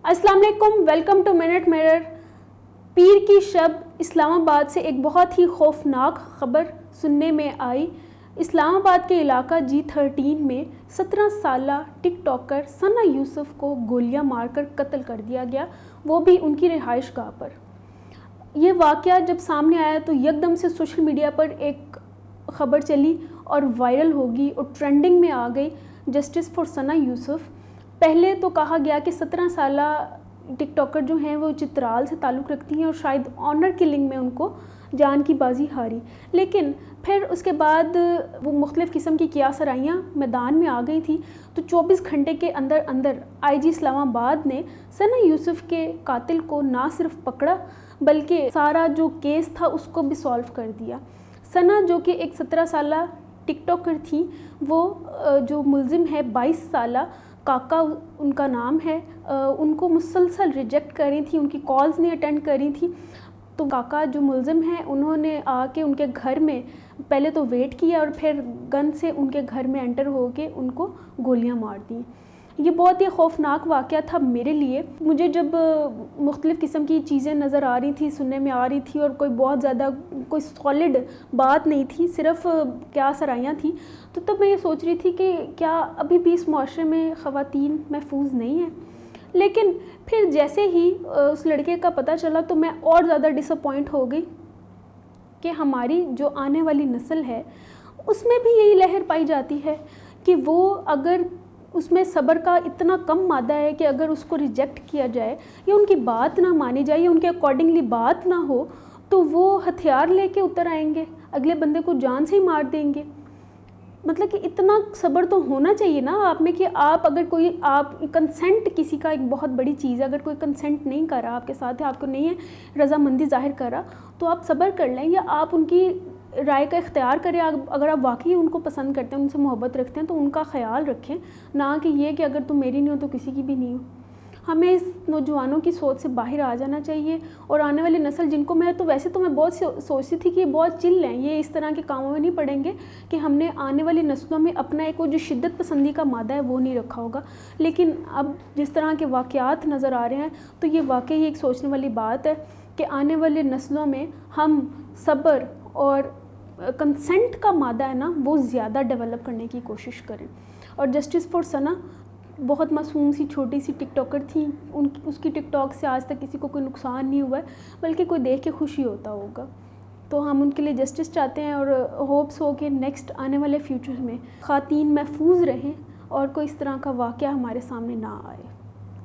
अस्सलाम वालेकुम, welcome to minute mirror. पीर की शब इस्लामाबाद से एक बहुत ही खौफनाक ख़बर सुनने में आई। इस्लामाबाद के इलाका G13 में 17 साला टिकटॉकर सना यूसुफ को गोलियां मारकर कत्ल कर दिया गया, वो भी उनकी रिहाइश गाह पर। ये वाक़या जब सामने आया तो यकदम से सोशल मीडिया पर एक ख़बर चली और वायरल होगी और ट्रेंडिंग में आ गई, जस्टिस फॉर सना यूसुफ। पहले तो कहा गया कि 17 साला टिकटॉकर जो हैं वो चित्राल से ताल्लुक़ रखती हैं और शायद ऑनर किलिंग में उनको जान की बाजी हारी, लेकिन फिर उसके बाद वो मुख्तलिफ़ किस्म की कियासराइयाँ मैदान में आ गई थी। तो 24 घंटे के अंदर अंदर IG इस्लामाबाद ने सना यूसुफ के कातिल को ना सिर्फ पकड़ा बल्कि सारा जो केस था उसको भी सॉल्व कर दिया। सना जो कि एक 17 साला टिकटॉकर थी, वो जो मुलजिम है 22 साला काका उनका नाम है, उनको मुसलसल रिजेक्ट कर रही थी, उनकी कॉल्स नहीं अटेंड कर रही थी। तो काका जो मुलजिम हैं उन्होंने आके उनके घर में पहले तो वेट किया और फिर गन से उनके घर में एंटर होके उनको गोलियां मार दी। ये बहुत ही खौफनाक वाक़या था मेरे लिए। मुझे जब मुख्तलिफ़ किस्म की चीज़ें नज़र आ रही थी, सुनने में आ रही थी और कोई बहुत ज़्यादा कोई सॉलिड बात नहीं थी, सिर्फ क्या सराइयाँ थी, तो तब मैं ये सोच रही थी कि क्या अभी भी इस मुआशरे में ख़वातीन महफूज नहीं हैं। लेकिन फिर जैसे ही उस लड़के का पता चला तो मैं और ज़्यादा डिसअपॉइंट हो गई कि हमारी जो आने वाली नस्ल है उसमें भी यही लहर पाई जाती है कि वो अगर उसमें सब्र का इतना कम मादा है कि अगर उसको रिजेक्ट किया जाए या उनकी बात ना मानी जाए या उनके अकॉर्डिंगली बात ना हो तो वो हथियार लेके उतर आएंगे, अगले बंदे को जान से ही मार देंगे। मतलब कि इतना सब्र तो होना चाहिए ना आप में कि आप अगर कोई आप कंसेंट, किसी का एक बहुत बड़ी चीज़ है, अगर कोई कंसेंट नहीं कर रहा आपके साथ है, आपको नहीं है रज़ामंदी ज़ाहिर कर रहा, तो आप सब्र कर लें या आप उनकी राय का इख्तियार करें। अगर आप वाकई उनको पसंद करते हैं, उनसे मोहब्बत रखते हैं तो उनका ख्याल रखें, ना कि ये कि अगर तुम मेरी नहीं हो तो किसी की भी नहीं हो। हमें इस नौजवानों की सोच से बाहर आ जाना चाहिए और आने वाली नस्ल जिनको मैं बहुत सोचती थी कि ये बहुत चिल हैं, ये इस तरह के कामों में नहीं पड़ेंगे कि हमने आने वाली नस्लों में अपना एक वो जो शिद्दत पसंदी का मादा है वो नहीं रखा होगा। लेकिन अब जिस तरह के वाक़यात नज़र आ रहे हैं तो ये वाकई एक सोचने वाली बात है कि आने वाली नस्लों में हम सब्र और कंसेंट का मादा है ना वो ज़्यादा डेवलप करने की कोशिश करें। और जस्टिस फॉर सना बहुत मासूम सी छोटी सी टिकटॉकर थी, उसकी टिकटॉक से आज तक किसी को कोई नुकसान नहीं हुआ है, बल्कि कोई देख के खुशी होता होगा। तो हम उनके लिए जस्टिस चाहते हैं और होप्स हो कि नेक्स्ट आने वाले फ्यूचर में ख़वातीन महफूज रहें और कोई इस तरह का वाक़या हमारे सामने ना आए।